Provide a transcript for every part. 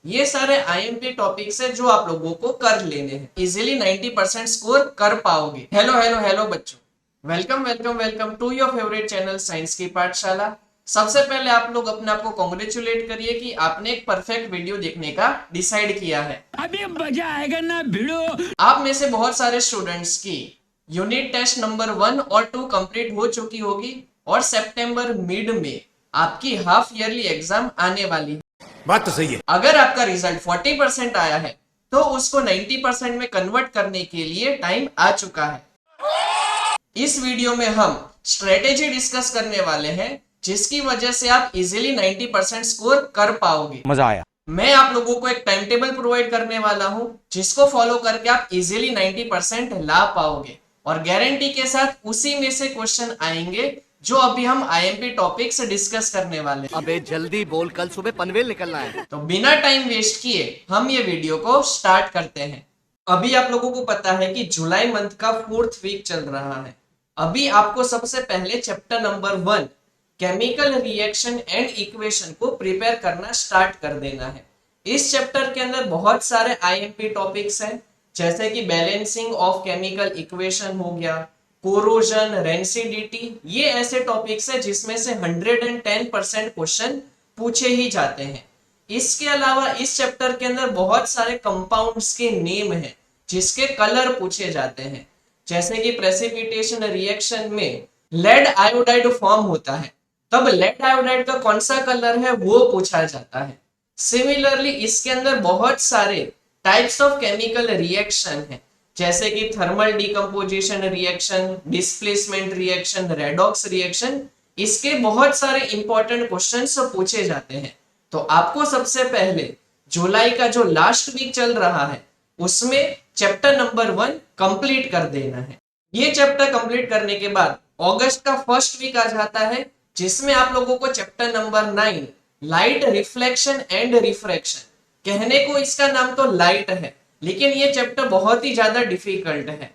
ये सारे IMP topics है जो आप लोगों को कर लेने हैं, इजीली 90% स्कोर कर पाओगे। हेलो हेलो हेलो बच्चों, welcome welcome welcome to your favourite channel science की पाठशाला। सबसे पहले आप लोग अपने आप को कॉन्ग्रेचुलेट करिए कि आपने एक परफेक्ट वीडियो देखने का डिसाइड किया है। अभी मजा आएगा ना भिड़ो। आप में से बहुत सारे स्टूडेंट्स की यूनिट टेस्ट नंबर 1 और 2 कंप्लीट हो चुकी होगी और सितंबर मिड में आपकी हाफ ईयरली एग्जाम आने वाली है। बात तो सही है। अगर आपका रिजल्ट 40% आया है तो उसको 90% में कन्वर्ट करने के लिए टाइम आ चुका है। इस वीडियो में हम स्ट्रेटेजी डिस्कस करने वाले हैं जिसकी वजह से आप इजीली 90% स्कोर कर पाओगे। मजा आया। मैं आप लोगों को एक टाइम टेबल प्रोवाइड करने वाला हूं जिसको फॉलो करके आप इजीली 90% ला पाओगे और गारंटी के साथ उसी में से क्वेश्चन आएंगे जो अभी हम आईएमपी टॉपिक्स डिस्कस करने वाले हैं। अबे जल्दी बोल, कल सुबह पनवेल निकलना है। तो बिना टाइम वेस्ट किए हम ये वीडियो को स्टार्ट करते हैं। अभी आप लोगों को पता है कि जुलाई मंथ का 4th वीक चल रहा है। अभी आपको सबसे पहले chapter number 1 chemical reaction and equation को प्रिपेयर करना स्टार्ट कर देना है। इस चैप्टर के अंदर बहुत सारे आईएमपी टॉपिक्स हैं जैसे कि बैलेंसिंग ऑफ केमिकल इक्वेशन हो गया, कोरोजन, रेंसिडिटी, ये ऐसे टॉपिक्स है जिसमें से 110% क्वेश्चन पूछे ही जाते हैं। इसके अलावा इस चैप्टर के अंदर बहुत सारे कंपाउंड्स के नेम हैं जिसके कलर पूछे जाते हैं, जैसे कि प्रेसिपिटेशन रिएक्शन में लेड आयोडाइड फॉर्म होता है, तब लेड आयोडाइड का कौन सा कलर है वो पूछा जाता है। सिमिलरली इसके अंदर बहुत सारे टाइप्स ऑफ केमिकल रिएक्शन है जैसे कि thermal decomposition reaction, displacement reaction, redox reaction, इसके बहुत सारे इंपॉर्टेंट क्वेश्चंस पूछे जाते हैं। तो आपको सबसे पहले जुलाई का जो लास्ट वीक चल रहा है उसमें चैप्टर नंबर 1 कंप्लीट कर देना है। ये चैप्टर कंप्लीट करने के बाद अगस्त का फर्स्ट वीक आ जाता है जिसमें आप लोगों को chapter number 9 light reflection and refraction, कहने को इसका नाम तो लाइट है लेकिन ये चैप्टर बहुत ही ज्यादा डिफिकल्ट है।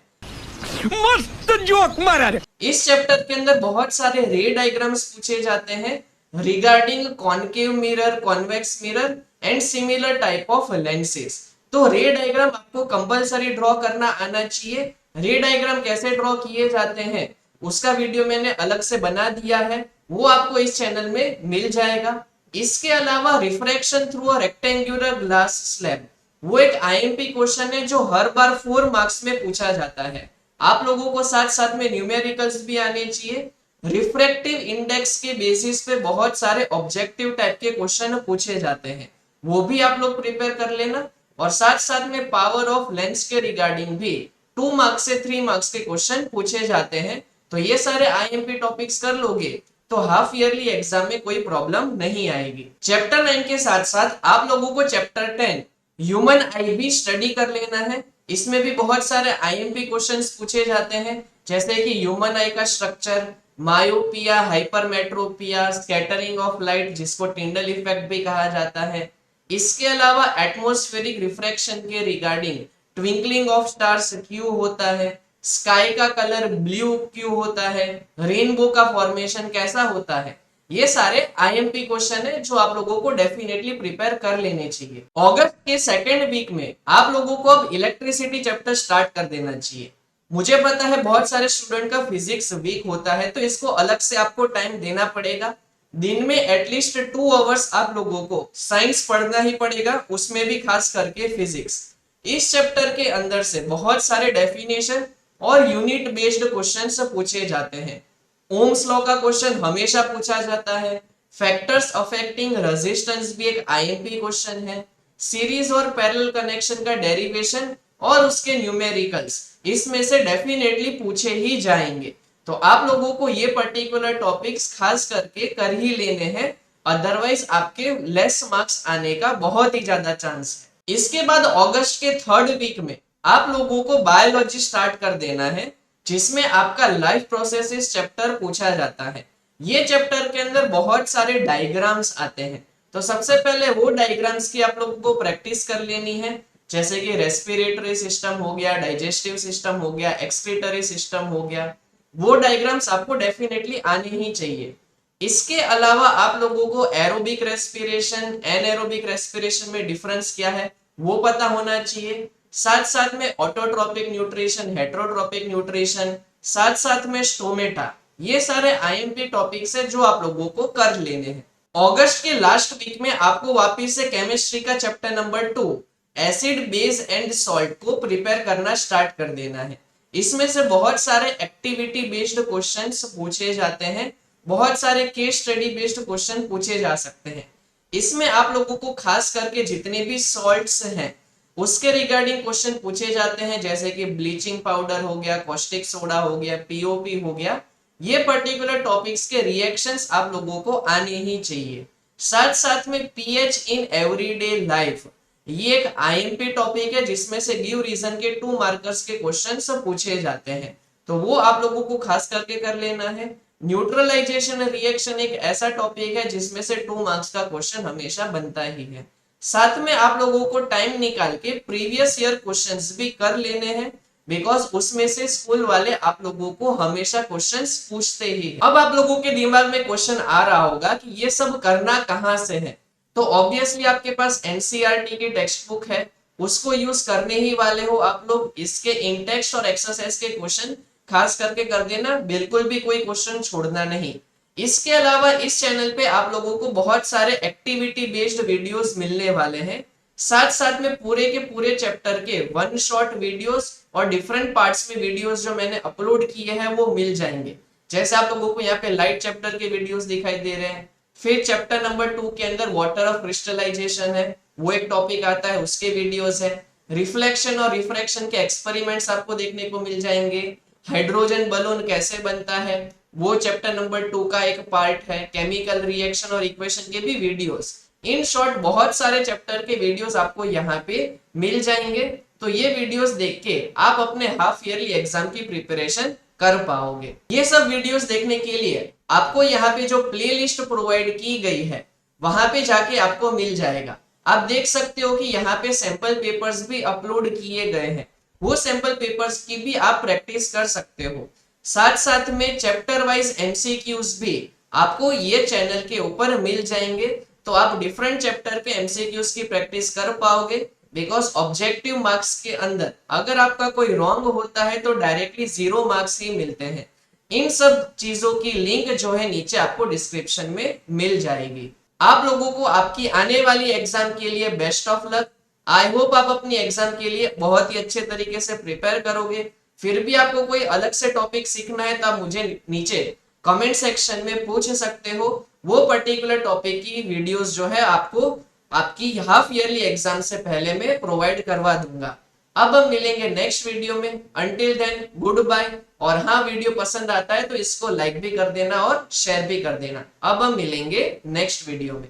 मस्त जोक मारा रे। इस चैप्टर के अंदर बहुत सारे रे डायग्राम्स पूछे जाते हैं regarding concave mirror, convex mirror and similar type of lenses. तो रे डायग्राम आपको कंपलसरी ड्रॉ करना आना चाहिए। रे डायग्राम कैसे ड्रॉ किए जाते हैं उसका वीडियो मैंने अलग से बना दिया है, वो आपको इस चैनल में मिल जाएगा। इसके अलावा refraction through a rectangular glass slab, वो एक आईएमपी क्वेश्चन है जो हर बार 4 मार्क्स में पूछा जाता है। आप लोगों को साथ साथ में न्यूमेरिकल्स भी आने चाहिए। रिफ्रैक्टिव इंडेक्स के बेसिस पे बहुत सारे ऑब्जेक्टिव टाइप के क्वेश्चन पूछे जाते हैं, वो भी आप लोग प्रिपेयर कर लेना। और साथ साथ में पावर ऑफ लेंस के रिगार्डिंग भी 2 मार्क्स से 3 मार्क्स के क्वेश्चन पूछे जाते हैं। तो ये सारे आईएमपी टॉपिक्स कर लोगे तो हाफ ईयरली एग्जाम में कोई प्रॉब्लम नहीं आएगी। चैप्टर 9 के साथ साथ आप लोगों को चैप्टर 10 ह्यूमन आई भी स्टडी कर लेना है। इसमें भी बहुत सारे आईएमपी क्वेश्चंस पूछे जाते हैं जैसे कि ह्यूमन आई का structure, myopia, hypermetropia, scattering of light जिसको टिंडल इफेक्ट भी कहा जाता है। इसके अलावा एटमॉस्फेरिक रिफ्रैक्शन के रिगार्डिंग ट्विंकलिंग ऑफ स्टार्स क्यों होता है, स्काई का कलर ब्लू क्यों होता है, रेनबो का फॉर्मेशन कैसा होता है, ये सारे आईएमपी क्वेश्चन है जो आप लोगों को डेफिनेटली प्रिपेयर कर लेने चाहिए। अगस्त के सेकेंड वीक में आप लोगों को अब इलेक्ट्रिसिटी चैप्टर स्टार्ट कर देना चाहिए। मुझे पता है बहुत सारे स्टूडेंट का फिजिक्स वीक होता है तो इसको अलग से आपको टाइम देना पड़ेगा। दिन में एटलीस्ट 2 आवर्स आप लोगों को साइंस पढ़ना ही पड़ेगा, उसमें भी खास करके फिजिक्स। इस चैप्टर के अंदर से बहुत सारे डेफिनेशन और यूनिट बेस्ड क्वेश्चंस पूछे जाते हैं। ओम्स लॉ का क्वेश्चन हमेशा पूछा जाता है। फैक्टर्स अफेक्टिंग रेजिस्टेंस भी एक आईएमपी क्वेश्चन है। सीरीज और पैरेलल कनेक्शन का डेरिवेशन और उसके न्यूमेरिकल्स इसमें से डेफिनेटली पूछे ही जाएंगे। तो आप लोगों को ये पर्टिकुलर टॉपिक्स खास करके कर ही लेने हैं, अदरवाइज आपके लेस मार्क्स आने का बहुत ही ज्यादा चांस है। इसके बाद अगस्त के 3rd वीक में आप लोगों को बायोलॉजी स्टार्ट कर देना है जिसमें आपका लाइफ प्रोसेसेस चैप्टर पूछा जाता है। ये चैप्टर के अंदर बहुत सारे डायग्राम्स आते हैं तो सबसे पहले वो डायग्राम्स की आप लोगों को प्रैक्टिस कर लेनी है जैसे कि रेस्पिरेटरी सिस्टम हो गया, डाइजेस्टिव सिस्टम हो गया, एक्सक्रीटरी सिस्टम हो गया, वो डायग्राम्स आपको डेफिनेटली आने ही चाहिए। इसके अलावा आप लोगों को एरोबिक रेस्पिरेशन, एनएरोबिक रेस्पिरेशन में डिफरेंस क्या है वो पता होना चाहिए। साथ साथ में ऑटोट्रोपिक न्यूट्रिशन, हेटरोट्रोपिक न्यूट्रिशन, साथ साथ में स्टोमेटा, ये सारे आईएमपी टॉपिक्स है जो आप लोगों को कर लेने हैं। अगस्त के लास्ट वीक में आपको वापस से केमिस्ट्री का chapter number 2 acid, base and salt को प्रिपेयर करना स्टार्ट कर देना है। इसमें से बहुत सारे एक्टिविटी बेस्ड क्वेश्चंस पूछे जाते हैं, बहुत सारे केस स्टडी बेस्ड क्वेश्चन पूछे जा सकते हैं। इसमें आप लोगों को खास करके जितने भी सॉल्ट्स हैं उसके रिगार्डिंग क्वेश्चन पूछे जाते हैं, जैसे कि ब्लीचिंग पाउडर हो गया, कॉस्टिक सोडा हो गया, पीओपी हो गया। ये पर्टिकुलर टॉपिक्स के रिएक्शंस आप लोगों को आने ही चाहिए। साथ साथ में पीएच इन एवरीडे लाइफ, ये एक आईएमपी टॉपिक है जिसमें से गिव रीजन के 2 मार्कर्स के क्वेश्चंस पूछे जाते हैं, तो वो आप लोगों को खास करके कर लेना है। न्यूट्रलाइजेशन रिएक्शन एक ऐसा टॉपिक है जिसमें से 2 मार्क्स का क्वेश्चन हमेशा बनता ही है। साथ में आप लोगों को टाइम निकाल के प्रीवियस ईयर क्वेश्चंस भी कर लेने हैं, बिकॉज उसमें से स्कूल वाले आप लोगों को हमेशा क्वेश्चंस पूछते ही हैं। अब आप लोगों के दिमाग में क्वेश्चन आ रहा होगा कि ये सब करना कहाँ से है, तो ऑब्वियसली आपके पास एनसीईआरटी की टेक्स्ट बुक है, उसको यूज करने ही वाले हो आप लोग। इसके इंटेक्स्ट और एक्सरसाइज के क्वेश्चन खास करके कर देना, बिल्कुल भी कोई क्वेश्चन छोड़ना नहीं। इसके अलावा इस चैनल पे आप लोगों को बहुत सारे एक्टिविटी बेस्ड वीडियोस मिलने वाले हैं, साथ साथ में पूरे के पूरे चैप्टर के 1 शॉट वीडियोस और डिफरेंट पार्ट्स में वीडियोस जो मैंने अपलोड किए हैं वो मिल जाएंगे। जैसे आप लोगों को यहाँ पे लाइट चैप्टर के वीडियोस दिखाई दे रहे हैं, फिर चैप्टर नंबर 2 के अंदर वाटर ऑफ क्रिस्टलाइजेशन है, वो एक टॉपिक आता है, उसके वीडियोस है। रिफ्लेक्शन और रिफ्रैक्शन के एक्सपेरिमेंट्स आपको देखने को मिल जाएंगे। हाइड्रोजन बलून कैसे बनता है वो चैप्टर नंबर 2 का एक पार्ट है। केमिकल रिएक्शन और इक्वेशन के भी वीडियोस, इन शॉर्ट बहुत सारे चैप्टर के वीडियोस आपको यहाँ पे मिल जाएंगे। तो ये वीडियोस देख के आप अपने हाफ ईयरली एग्जाम की प्रिपरेशन कर पाओगे। ये सब वीडियोस देखने के लिए आपको यहाँ पे जो प्लेलिस्ट प्रोवाइड की गई है वहां पे जाके आपको मिल जाएगा। आप देख सकते हो कि यहाँ पे सैंपल पेपर्स भी अपलोड किए गए हैं, वो सैंपल पेपर्स की भी आप प्रैक्टिस कर सकते हो। साथ साथ में चैप्टर वाइज एमसीक्यूज भी आपको ये चैनल के ऊपर मिल जाएंगे, तो आप डिफरेंट चैप्टर के एमसीक्यूज की प्रैक्टिस कर पाओगे। बिकॉज ऑब्जेक्टिव मार्क्स के अंदर अगर आपका कोई रॉन्ग होता है तो डायरेक्टली 0 मार्क्स ही मिलते हैं। इन सब चीजों की लिंक जो है नीचे आपको डिस्क्रिप्शन में मिल जाएगी। आप लोगों को आपकी आने वाली एग्जाम के लिए best of luck. I hope आप अपनी एग्जाम के लिए बहुत ही अच्छे तरीके से प्रिपेयर करोगे। फिर भी आपको कोई अलग से टॉपिक सीखना है तो आप मुझे नीचे कमेंट सेक्शन में पूछ सकते हो, वो पर्टिकुलर टॉपिक की वीडियोस जो है आपको आपकी हाफ ईयरली एग्जाम से पहले मैं प्रोवाइड करवा दूंगा। अब हम मिलेंगे नेक्स्ट वीडियो में। Until then good bye. और हाँ, वीडियो पसंद आता है तो इसको लाइक भी कर देना और शेयर भी कर देना। अब हम मिलेंगे नेक्स्ट वीडियो में।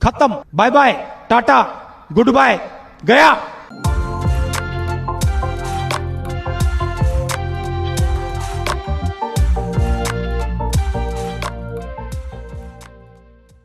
खत्म, bye bye, tata, good bye, गया।